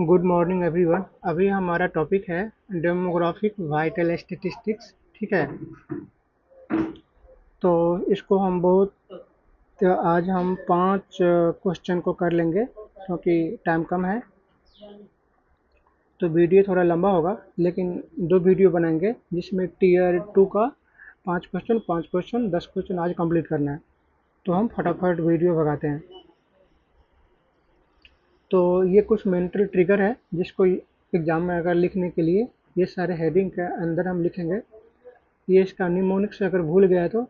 Good morning everyone. अभी हमारा topic है डेमोग्राफिक वाइटल स्टैटिस्टिक्स। ठीक है, तो इसको हम बहुत तो आज हम 5 क्वेश्चन को कर लेंगे क्योंकि टाइम कम है। तो वीडियो थोड़ा लंबा होगा, लेकिन 2 वीडियो बनाएंगे जिसमें टीयर 2 का 5 क्वेश्चन 10 क्वेश्चन आज कंप्लीट करना है। तो हम फटाफट वीडियो भगाते हैं। तो ये कुछ मेंटल ट्रिगर है जिसको एग्ज़ाम में अगर लिखने के लिए ये सारे हेडिंग के अंदर हम लिखेंगे। ये इसका निमोनिक्स अगर भूल गया तो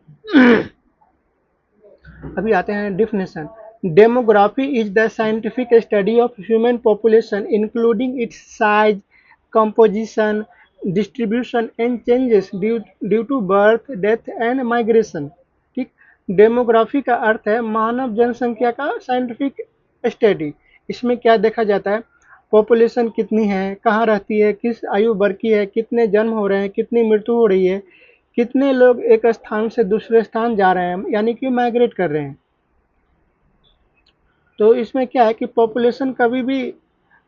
अभी आते हैं definition. Demography is the scientific study of human population including its size, composition, distribution and changes due to birth, death and migration. ठीक, डेमोग्राफी का अर्थ है मानव जनसंख्या का साइंटिफिक स्टडी। इसमें क्या देखा जाता है, पॉपुलेशन कितनी है, कहाँ रहती है, किस आयु वर्ग की है, कितने जन्म हो रहे हैं, कितनी मृत्यु हो रही है, कितने लोग एक स्थान से दूसरे स्थान जा रहे हैं यानी कि माइग्रेट कर रहे हैं। तो इसमें क्या है कि पॉपुलेशन कभी भी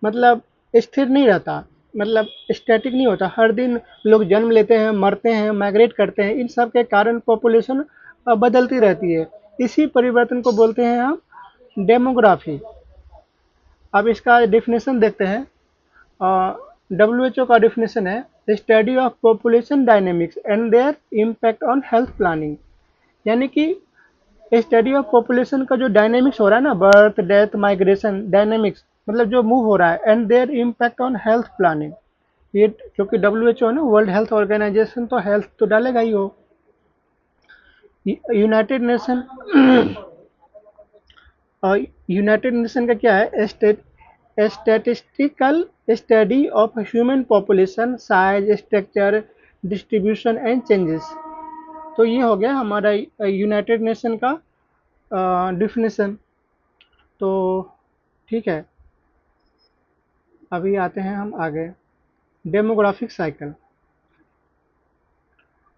मतलब स्थिर नहीं रहता, मतलब स्टैटिक नहीं होता। हर दिन लोग जन्म लेते हैं, मरते हैं, माइग्रेट करते हैं। इन सब के कारण पॉपुलेशन बदलती रहती है। इसी परिवर्तन को बोलते हैं हम डेमोग्राफी। अब इसका डेफिनेशन देखते हैं। WHO का डेफिनेशन है study of population dynamics and there impact on health planning. यानी कि स्टडी ऑफ पॉपुलेशन का जो डायनेमिक्स हो रहा है ना, बर्थ डेथ माइग्रेशन डायनेमिक्स, मतलब जो मूव हो रहा है, and there impact on health planning. ये क्योंकि WHO है ना, वर्ल्ड हेल्थ ऑर्गेनाइजेशन, तो हेल्थ तो डालेगा ही हो। यूनाइटेड नेशन यूनाइटेड नेशन का क्या है, statistical study of human population size, structure, distribution and changes. तो ये हो गया हमारा यूनाइटेड नेशन का डिफिनेशन। तो ठीक है, अभी आते हैं हम आगे। Demographic cycle.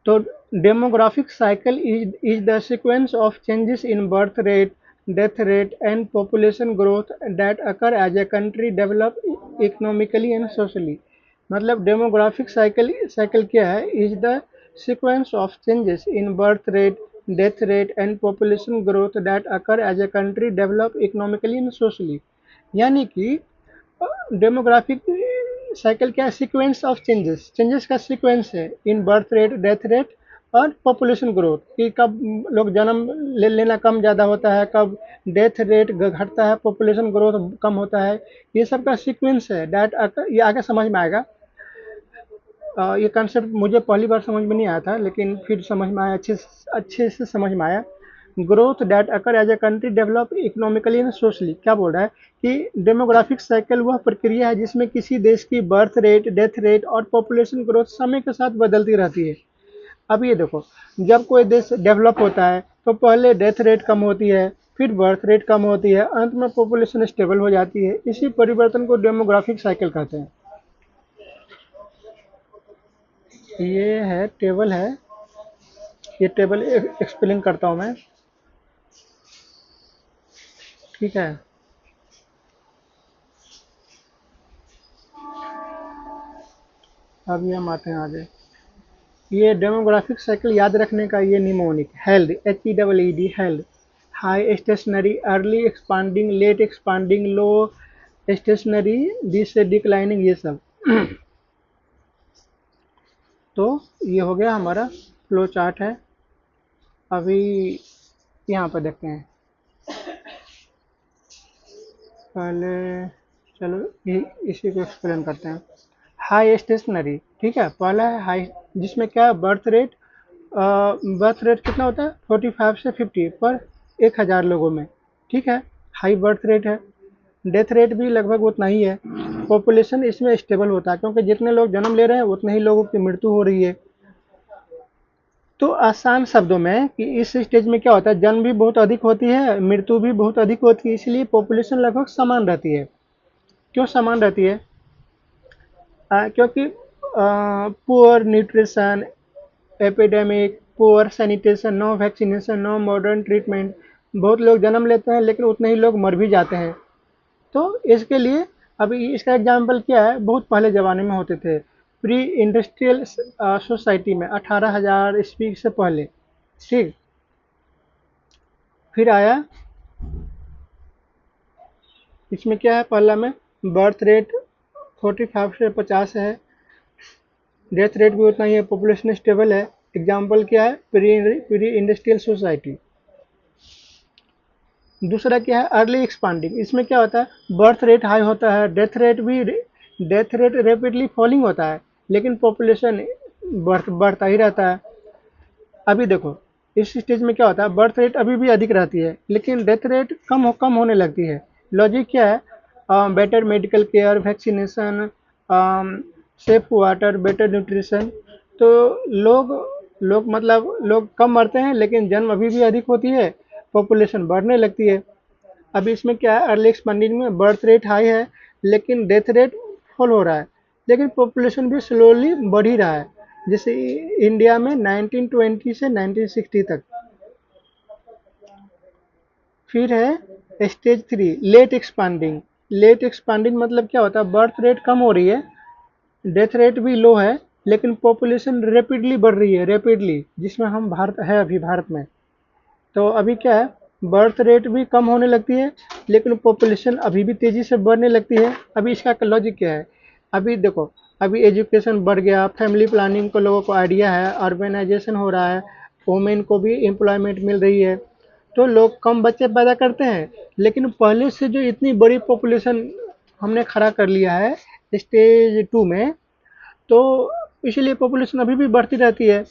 तो demographic cycle is the sequence of changes in birth rate, death rate and population growth that occur as a country develop economically and socially. मतलब डेमोग्राफिक साइकिल साइकिल क्या है, is the sequence of changes in birth rate, death rate and population growth that occur as a country develop economically and socially. यानी कि demographic cycle क्या है, sequence of changes, changes का sequence है इन birth rate, death rate और population growth, कि कब लोग जन्म लेना कम ज़्यादा होता है, कब डेथ रेट घटता है, पॉपुलेशन ग्रोथ कम होता है। ये सब का सीक्वेंस है डैट। ये आगे समझ में आएगा। ये कंसेप्ट मुझे पहली बार समझ में नहीं आया था, लेकिन फिर समझ में आया, अच्छे से समझ में आया। Growth that occur as a country develop economically and socially. क्या बोल रहा है कि डेमोग्राफिक साइकिल वह प्रक्रिया है जिसमें किसी देश की बर्थ रेट, डेथ रेट और पॉपुलेशन ग्रोथ समय के साथ बदलती रहती है। अब ये देखो, जब कोई देश डेवलप होता है तो पहले डेथ रेट कम होती है, फिर बर्थ रेट कम होती है, अंत में पॉपुलेशन स्टेबल हो जाती है। इसी परिवर्तन को डेमोग्राफिक साइकिल कहते हैं। ये है टेबल है, ये टेबल एक्सप्लेन करता हूँ मैं। ठीक है, अभी हम आते हैं आगे। ये डेमोग्राफिक साइकिल याद रखने का ये mnemonic health, HEED health, high stationary, early expanding, late expanding, low stationary, this से डिक्लाइनिंग, ये सब। तो ये हो गया हमारा फ्लो चार्ट है। अभी यहाँ पर देखते हैं। पहले चलो इसी को एक्सप्लेन करते हैं। हाई स्टेशनरी, ठीक है, पहला है हाई, जिसमें क्या है, बर्थ रेट। बर्थ रेट कितना होता है, 45 से 50 पर 1000 लोगों में। ठीक है, हाई बर्थ रेट है। डेथ रेट भी लगभग उतना ही है। पॉपुलेशन इसमें स्टेबल होता है क्योंकि जितने लोग जन्म ले रहे हैं उतने ही लोगों की मृत्यु हो रही है। तो आसान शब्दों में कि इस स्टेज में क्या होता है, जन्म भी बहुत अधिक होती है, मृत्यु भी बहुत अधिक होती है, इसलिए पॉपुलेशन लगभग समान रहती है। क्यों समान रहती है? क्योंकि poor nutrition, epidemic, poor sanitation, no vaccination, no modern treatment, बहुत लोग जन्म लेते हैं लेकिन उतने ही लोग मर भी जाते हैं। तो इसके लिए अभी इसका एग्जाम्पल क्या है, बहुत पहले ज़माने में होते थे, प्री इंडस्ट्रियल सोसाइटी में 18,000 ईस्वी से पहले। ठीक। फिर आया, इसमें क्या है, पहला में बर्थ रेट 45 से 50 है, डेथ रेट भी उतना ही है, पॉपुलेशन स्टेबल है। एग्जाम्पल क्या है, प्री इंडस्ट्रियल सोसाइटी। दूसरा क्या है, अर्ली एक्सपांडिंग। इसमें क्या होता है, बर्थ रेट हाई होता है, डेथ रेट रैपिडली फॉलिंग होता है, लेकिन पॉपुलेशन बढ़ता ही रहता है। अभी देखो, इस स्टेज में क्या होता है, बर्थ रेट अभी भी अधिक रहती है लेकिन डेथ रेट कम होने लगती है। लॉजिक क्या है, better medical care, vaccination, safe water, better nutrition. तो लोग लोग मतलब लोग कम मरते हैं लेकिन जन्म अभी भी अधिक होती है, पॉपुलेशन बढ़ने लगती है। अभी इसमें क्या है, अर्ली एक्सपेंडिंग में बर्थ रेट हाई है लेकिन डेथ रेट फॉल हो रहा है, लेकिन पॉपुलेशन भी स्लोली बढ़ ही रहा है। जैसे इंडिया में 1920 से 1960 तक। फिर है stage three, late expanding. Late expanding मतलब क्या होता है, बर्थ रेट कम हो रही है, डेथ रेट भी लो है, लेकिन पॉपुलेशन रैपिडली बढ़ रही है, रैपिडली, जिसमें हम भारत है अभी भारत में। तो अभी क्या है, बर्थ रेट भी कम होने लगती है लेकिन पॉपुलेशन अभी भी तेज़ी से बढ़ने लगती है। अभी इसका लॉजिक क्या है, अभी देखो, अभी एजुकेशन बढ़ गया, फैमिली प्लानिंग को लोगों को आइडिया है, अर्बनाइजेशन हो रहा है, वोमेन को भी एम्प्लॉयमेंट मिल रही है, तो लोग कम बच्चे पैदा करते हैं। लेकिन पहले से जो इतनी बड़ी पॉपुलेशन हमने खड़ा कर लिया है स्टेज टू में, तो इसीलिए पॉपुलेशन अभी भी बढ़ती रहती है।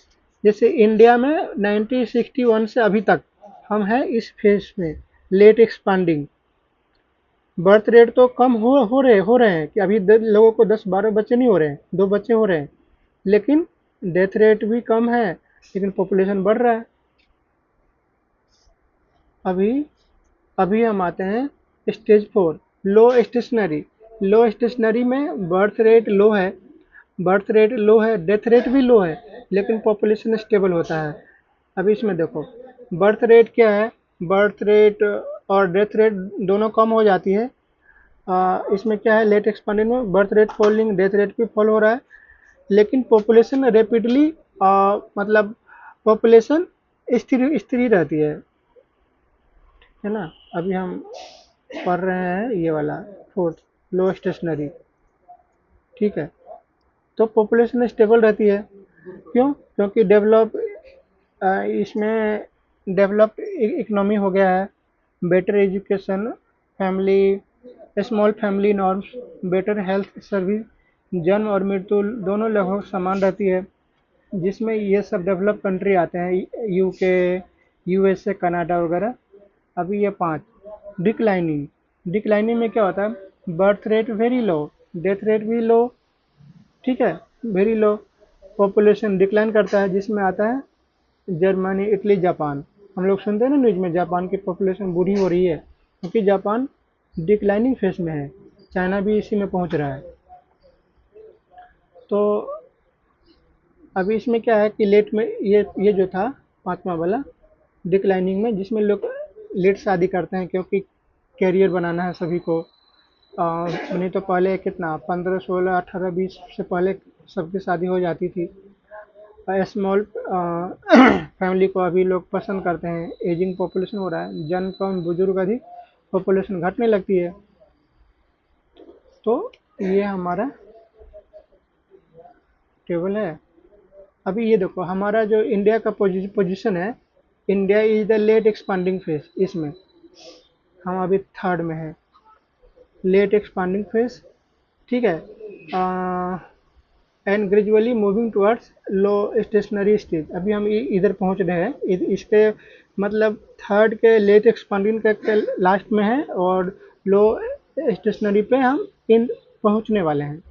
जैसे इंडिया में 1961 से अभी तक हम हैं इस फेज में, लेट एक्सपांडिंग। बर्थ रेट तो कम हो रहे हैं कि अभी लोगों को 10-12 बच्चे नहीं हो रहे हैं, 2 बच्चे हो रहे हैं, लेकिन डेथ रेट भी कम है, लेकिन पॉपुलेशन बढ़ रहा है। अभी अभी हम आते हैं स्टेज फोर, लो स्टेशनरी। लो स्टेशनरी में बर्थ रेट लो है, डेथ रेट भी लो है, लेकिन पॉपुलेशन स्टेबल होता है। अभी इसमें देखो, बर्थ रेट क्या है, बर्थ रेट और डेथ रेट दोनों कम हो जाती है। इसमें क्या है, लेट एक्सपांडिंग में birth rate falling, death rate भी फॉल हो रहा है, लेकिन पॉपुलेशन रैपिडली, मतलब पॉपुलेशन स्थिर स्थिर रहती है ना। अभी हम पढ़ रहे हैं ये वाला फोर्थ, लो स्टेशनरी। ठीक है, तो पॉपुलेशन स्टेबल रहती है। क्यों? क्योंकि इसमें डेवलप्ड इकोनॉमी हो गया है, better education, family, small family norms, better health service, जन्म और मृत्यु दोनों लगभग समान रहती है, जिसमें ये सब डेवलप कंट्री आते हैं, यूके, यूएसए, कनाडा वगैरह। अभी ये पाँच, डिक्लाइनिंग। डिक्लाइनिंग में क्या होता है, birth rate very low, death rate भी लो। ठीक है, वेरी लो, पॉपुलेशन डिक्लाइन करता है, जिसमें आता है जर्मनी, इटली, जापान। हम लोग सुनते हैं ना न्यूज़ में, जापान की पॉपुलेशन बूढ़ी हो रही है क्योंकि जापान डिक्लाइनिंग फेस में है, चाइना भी इसी में पहुंच रहा है। तो अभी इसमें क्या है कि लेट में ये जो था पांचवा वाला, डिक्लाइनिंग में, जिसमें लोग लेट शादी करते हैं क्योंकि कैरियर बनाना है सभी को। नहीं तो पहले कितना, 15, 16, 18, 20 से पहले सबकी शादी हो जाती थी। स्मॉल फैमिली को अभी लोग पसंद करते हैं, एजिंग पॉपुलेशन हो रहा है, जन कम बुजुर्ग अधिक, पॉपुलेशन घटने लगती है। तो ये हमारा टेबल है। अभी ये देखो, हमारा जो इंडिया का पोजीशन है, India is the late expanding phase, इसमें हम अभी थर्ड में है, लेट एक्सपांडिंग फेज। ठीक है, and gradually moving towards low stationary stage. अभी हम इधर पहुंच रहे हैं, इसके मतलब थर्ड के लेट एक्सपांडिंग के लास्ट में है, और लो स्टेशनरी पे हम इन पहुंचने वाले हैं।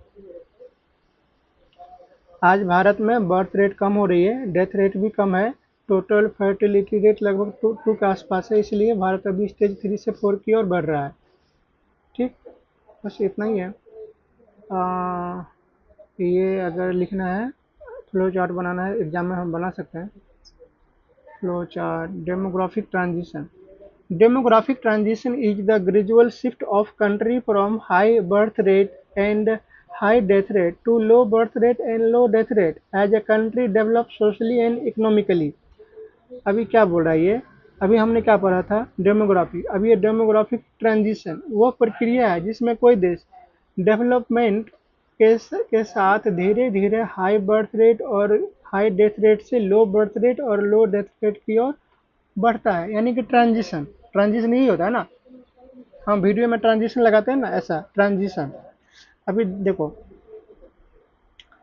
आज भारत में बर्थ रेट कम हो रही है, डेथ रेट भी कम है, टोटल फर्टिलिटी रेट लगभग टू के आसपास है, इसलिए भारत अभी स्टेज 3 से 4 की ओर बढ़ रहा है। ठीक, बस इतना ही है। ये अगर लिखना है, फ्लो चार्ट बनाना है, एग्जाम में हम बना सकते हैं। Flow chart, demographic transition. Demographic transition is the gradual shift of country from high birth rate and high death rate to low birth rate and low death rate as a country develops socially and economically. अभी क्या बोल रहा है ये? अभी हमने क्या पढ़ा था? डेमोग्राफी। अभी ये डेमोग्राफिक ट्रांजिशन वो प्रक्रिया है जिसमें कोई देश डेवलपमेंट के साथ धीरे धीरे हाई बर्थ रेट और हाई डेथ रेट से लो बर्थ रेट और लो डेथ रेट की ओर बढ़ता है, यानी कि ट्रांजिशन। ट्रांजिशन यही होता है ना, हम वीडियो में ट्रांजिशन लगाते हैं ना, ऐसा ट्रांजिशन। अभी देखो,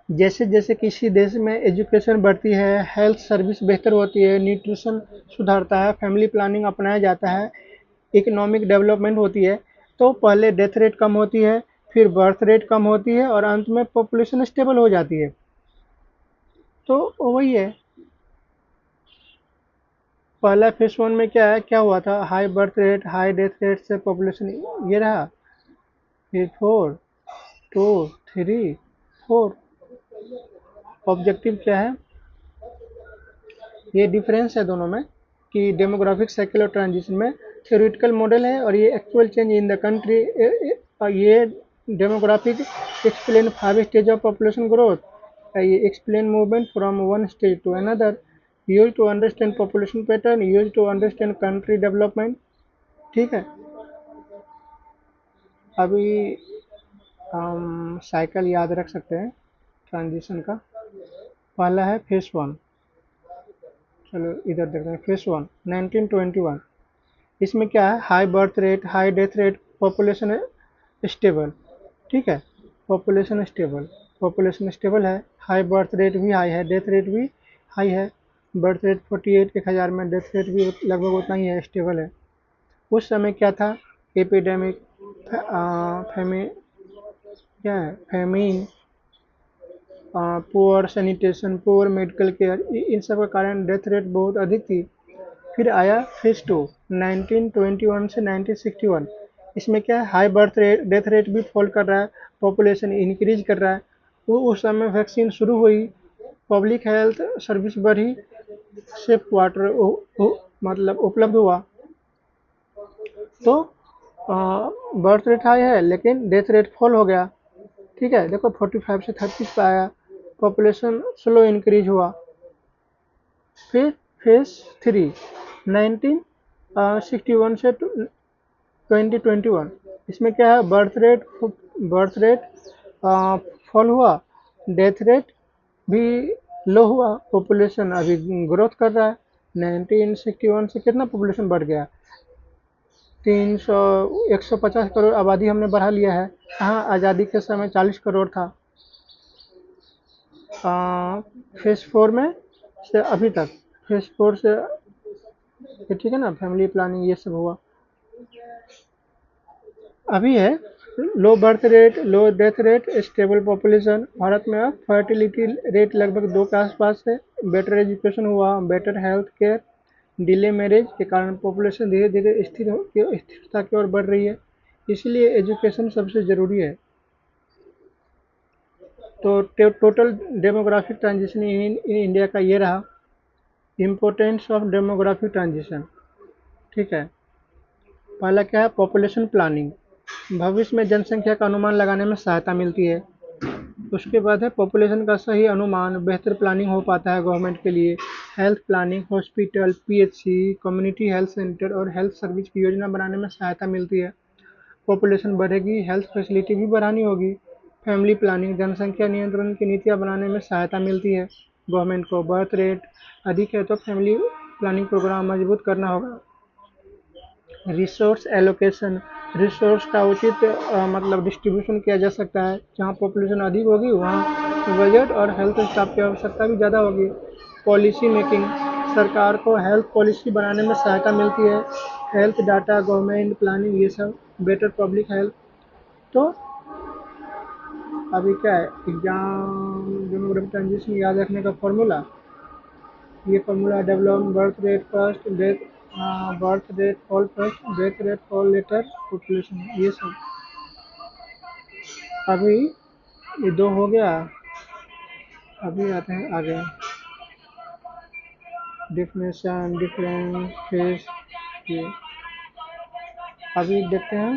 जैसे जैसे किसी देश में एजुकेशन बढ़ती है, हेल्थ सर्विस बेहतर होती है, न्यूट्रिशन सुधरता है, फैमिली प्लानिंग अपनाया जाता है, इकोनॉमिक डेवलपमेंट होती है, तो पहले डेथ रेट कम होती है, फिर बर्थ रेट कम होती है और अंत में पॉपुलेशन स्टेबल हो जाती है। तो वही है, पहला फेज वन में क्या है, क्या हुआ था, high birth rate high death rate से पॉपुलेशन ये रहा, फिर 4 2 3 4। ऑब्जेक्टिव क्या है, ये डिफरेंस है दोनों में कि डेमोग्राफिक साइकिल और ट्रांजिशन में थ्योरेटिकल मॉडल है और ये actual change in the country. ये demographic explain 5 stage of population growth, ये explain movement from one stage to another, use to understand population pattern, use to understand country development. ठीक है, अभी हम साइकिल याद रख सकते हैं ट्रांजिशन का। पहला है फेस वन, चलो इधर देखते हैं। फेस वन 1921, इसमें क्या है, high birth rate high death rate, population stable. ठीक है, पॉपुलेशन स्टेबल, पॉपुलेशन स्टेबल है, हाई बर्थ रेट भी हाई है, डेथ रेट भी हाई है। बर्थ रेट 48 1000 में, डेथ रेट भी लगभग उतना ही है, स्टेबल है। उस समय क्या था, एपिडेमिक, फेमी क्या है, famine, poor sanitation, poor medical care, इन सब के कारण डेथ रेट बहुत अधिक थी। फिर आया फेज टू 1921 से 1961, इसमें क्या है, high birth rate death rate भी फॉल कर रहा है, पॉपुलेशन इंक्रीज कर रहा है। वो उस समय वैक्सीन शुरू हुई, पब्लिक हेल्थ सर्विस बढ़ी, सेफ वाटर मतलब उपलब्ध हुआ। तो बर्थ रेट हाई है लेकिन डेथ रेट फॉल हो गया। ठीक है, देखो 45 से 30 पे आया, पॉपुलेशन स्लो इंक्रीज हुआ। फिर फेज थ्री 1961 से 2021, इसमें क्या है, बर्थ रेट फॉल हुआ, डेथ रेट भी लो हुआ, पॉपुलेशन अभी ग्रोथ कर रहा है। 1961 से कितना पॉपुलेशन बढ़ गया, 300 150 करोड़ आबादी हमने बढ़ा लिया है। हाँ, आज़ादी के समय 40 करोड़ था। फेज फोर में से अभी तक, फेज फोर से ये ठीक है ना, फैमिली प्लानिंग ये सब हुआ। अभी है लो बर्थ रेट लो death rate stable population. Bharat में अब फर्टिलिटी रेट लगभग 2 के आसपास है, बेटर एजुकेशन हुआ, better health care, delay marriage के कारण पॉपुलेशन धीरे धीरे स्थिरता की ओर बढ़ रही है, इसलिए एजुकेशन सबसे ज़रूरी है। तो total demographic transition in India का ये रहा, इम्पोर्टेंस ऑफ डेमोग्राफिक ट्रांजिशन। ठीक है, पहला क्या है, पॉपुलेशन प्लानिंग, भविष्य में जनसंख्या का अनुमान लगाने में सहायता मिलती है। उसके बाद है पॉपुलेशन का सही अनुमान, बेहतर प्लानिंग हो पाता है गवर्नमेंट के लिए। Health planning, hospital, PHC, community health centre और हेल्थ सर्विस की योजना बनाने में सहायता मिलती है। पॉपुलेशन बढ़ेगी, हेल्थ फैसिलिटी भी बढ़ानी होगी। फैमिली प्लानिंग, जनसंख्या नियंत्रण की नीतियाँ बनाने में सहायता मिलती है गवर्नमेंट को। बर्थ रेट अधिक है तो फैमिली प्लानिंग प्रोग्राम मजबूत करना होगा। रिसोर्स एलोकेशन, रिसोर्स का उचित मतलब डिस्ट्रीब्यूशन किया जा सकता है। जहाँ पॉपुलेशन अधिक होगी वहाँ बजट और हेल्थ स्टाफ की आवश्यकता भी ज़्यादा होगी। पॉलिसी मेकिंग, सरकार को हेल्थ पॉलिसी बनाने में सहायता मिलती है। हेल्थ डाटा, गवर्नमेंट प्लानिंग, ये सब बेटर पब्लिक हेल्थ। तो अभी क्या है, एग्जाम डेमोग्राफिक ट्रांजिशन याद रखने का फॉर्मूला, ये formula develop birth rate first, death birth rate fall first, death rate fall later, population, ये सब। अभी ये दो हो गया, अभी आते हैं आगे, डिफिनेशन डिफरेंस फेस, ये अभी देखते हैं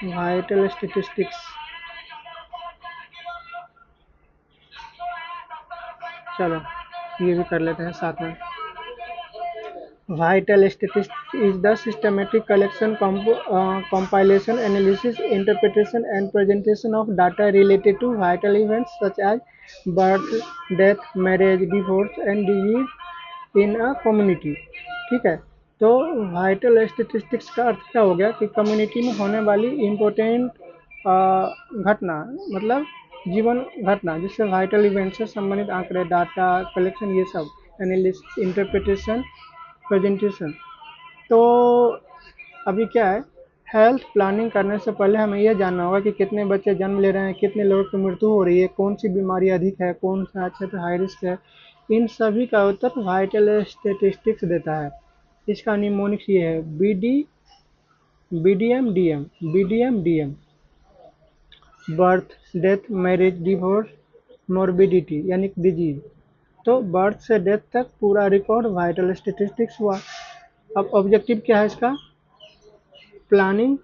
वाइटल स्टेटिस्टिक्स। चलो ये भी कर लेते हैं साथ में। Vital statistics is the systematic collection, compilation, analysis, interpretation, and presentation of data related to vital events such as birth, death, marriage, divorce, and disease in a community. ठीक है। तो वाइटल स्टेटिस्टिक्स का अर्थ क्या हो गया कि कम्युनिटी में होने वाली इम्पोर्टेंट घटना, मतलब जीवन घटना, जिससे वाइटल इवेंट से संबंधित आंकड़े, डाटा कलेक्शन, ये सब एनालिसिस, इंटरप्रिटेशन, प्रेजेंटेशन। तो अभी क्या है, हेल्थ प्लानिंग करने से पहले हमें यह जानना होगा कि कितने बच्चे जन्म ले रहे हैं, कितने लोगों की मृत्यु हो रही है, कौन सी बीमारी अधिक है, कौन सा क्षेत्र हाई रिस्क है। इन सभी का उत्तर वाइटल स्टेटिस्टिक्स देता है। इसका निमोनिक्स ये है, B D M D M birth, death, marriage, divorce, morbidity यानी कि डिजीज। तो बर्थ से डेथ तक पूरा रिकॉर्ड वाइटल स्टेटिस्टिक्स हुआ। अब ऑब्जेक्टिव क्या है इसका, प्लानिंग।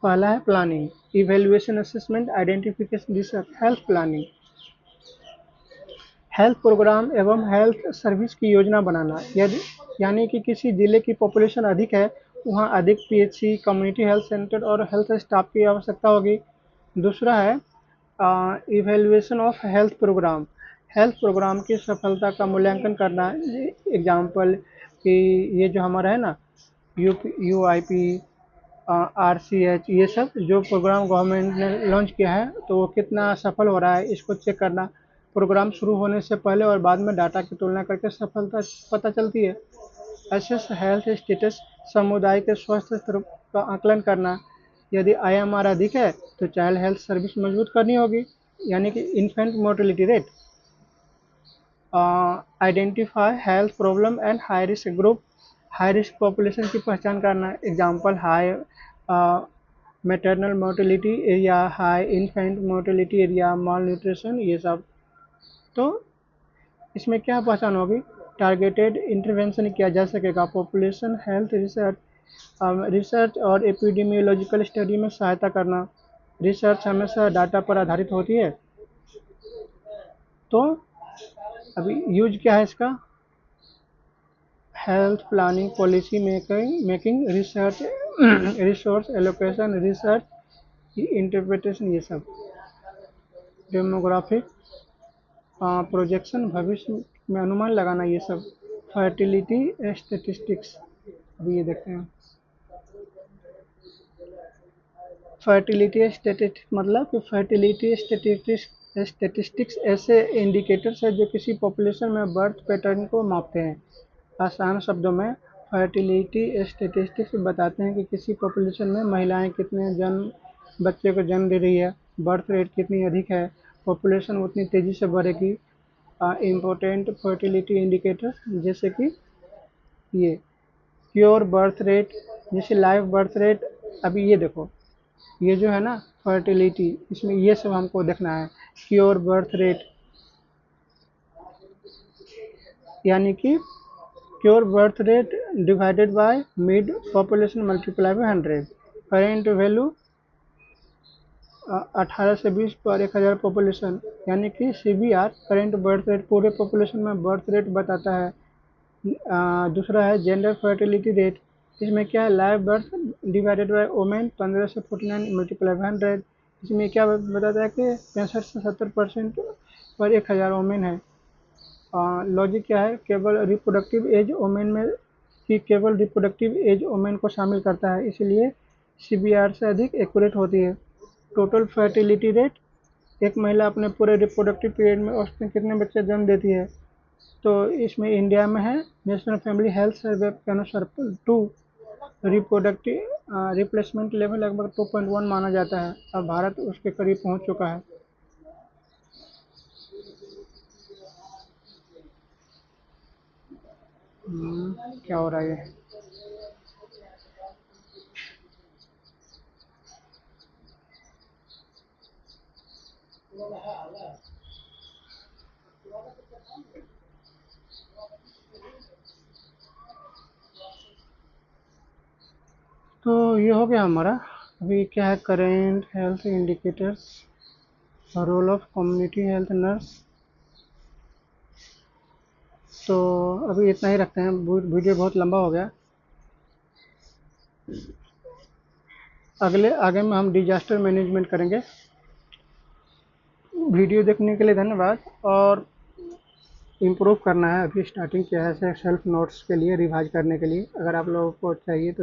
पहला है planning, evaluation, assessment, identification, research. Health planning, health programme एवं हेल्थ सर्विस की योजना बनाना। यदि यानी कि किसी जिले की पॉपुलेशन अधिक है, वहाँ अधिक पीएचसी, कम्युनिटी हेल्थ सेंटर और हेल्थ स्टाफ की आवश्यकता होगी। दूसरा है evaluation of health programme, health programme की सफलता का मूल्यांकन करना। एग्जाम्पल कि ये जो हमारा है ना, U I P, R C H, ये सब जो प्रोग्राम गवर्नमेंट ने लॉन्च किया है, तो वो कितना सफल हो रहा है, इसको चेक करना। प्रोग्राम शुरू होने से पहले और बाद में डाटा की तुलना करके सफलता पता चलती है। एसेस हेल्थ स्टेटस, समुदाय के स्वास्थ्य स्तर का आकलन करना। यदि आईएमआर अधिक है तो चाइल्ड हेल्थ सर्विस मजबूत करनी होगी, यानी कि infant mortality rate. Identify health problem and high risk group, high risk population की पहचान करना। Example high maternal mortality area, high infant mortality area, malnutrition, ये सब। तो इसमें क्या पहचान होगी, टारगेटेड इंटरवेंशन किया जा सकेगा। पॉपुलेशन हेल्थ रिसर्च, रिसर्च और एपिडेमियोलॉजिकल स्टडी में सहायता करना। रिसर्च हमेशा डाटा पर आधारित होती है। तो अभी यूज क्या है इसका, health planning, policy making, research, resource allocation, research interpretation, ये सब। डेमोग्राफिक प्रोजेक्शन, भविष्य में अनुमान लगाना, ये सब। फर्टिलिटी स्टेटिस्टिक्स, अभी ये देखते हैं। फर्टिलिटी स्टेटिस्टिक्स मतलब कि फर्टिलिटी स्टेटिस्टिक्स ऐसे इंडिकेटर्स है जो किसी पॉपुलेशन में बर्थ पैटर्न को मापते हैं। आसान शब्दों में फर्टिलिटी स्टेटिस्टिक्स बताते हैं कि किसी पॉपुलेशन में महिलाएं कितने बच्चे को जन्म दे रही है, बर्थ रेट कितनी अधिक है, पॉपुलेशन उतनी तेज़ी से बढ़ेगी। इम्पोर्टेंट फर्टिलिटी इंडिकेटर जैसे कि ये प्योर बर्थ रेट, जैसे लाइव बर्थ रेट। अभी ये देखो, ये जो है ना फर्टिलिटी, इसमें ये सब हमको देखना है। प्योर बर्थ रेट यानी कि pure birth rate divided by mid population multiply by 100। Current value 18 से 20 पर 1000 पॉपुलेशन, यानी कि CBR करेंट बर्थ रेट पूरे पॉपुलेशन में बर्थ रेट बताता है। दूसरा है जेंडर फर्टिलिटी रेट, इसमें क्या है, live birth divided by women 15 से 49 मल्टीप्लाई बाय 100। इसमें क्या बताता है कि 65 से 70% पर 1000 वोमेन है। लॉजिक क्या है, केवल रिप्रोडक्टिव एज वोमेन में, कि केवल रिप्रोडक्टिव एज वोमेन को शामिल करता है, इसलिए CBR से अधिक एक्यूरेट होती है। टोटल फर्टिलिटी रेट, एक महिला अपने पूरे रिप्रोडक्टिव पीरियड में औसतन कितने बच्चे जन्म देती है। तो इसमें इंडिया में है, नेशनल फैमिली हेल्थ सर्वे के अनुसार 2 रिप्रोडक्टिव रिप्लेसमेंट लेवल लगभग 2.1 माना जाता है। अब भारत उसके करीब पहुंच चुका है। क्या हो रहा है ये? तो ये हो गया हमारा। अभी क्या है, current health indicators, role of community health nurse. तो अभी इतना ही रखते हैं, वीडियो बहुत लंबा हो गया। अगले आगे में हम डिजास्टर मैनेजमेंट करेंगे। वीडियो देखने के लिए धन्यवाद। और इम्प्रूव करना है, अभी स्टार्टिंग किया है सेल्फ नोट्स के लिए, रिवाइज करने के लिए। अगर आप लोगों को चाहिए तो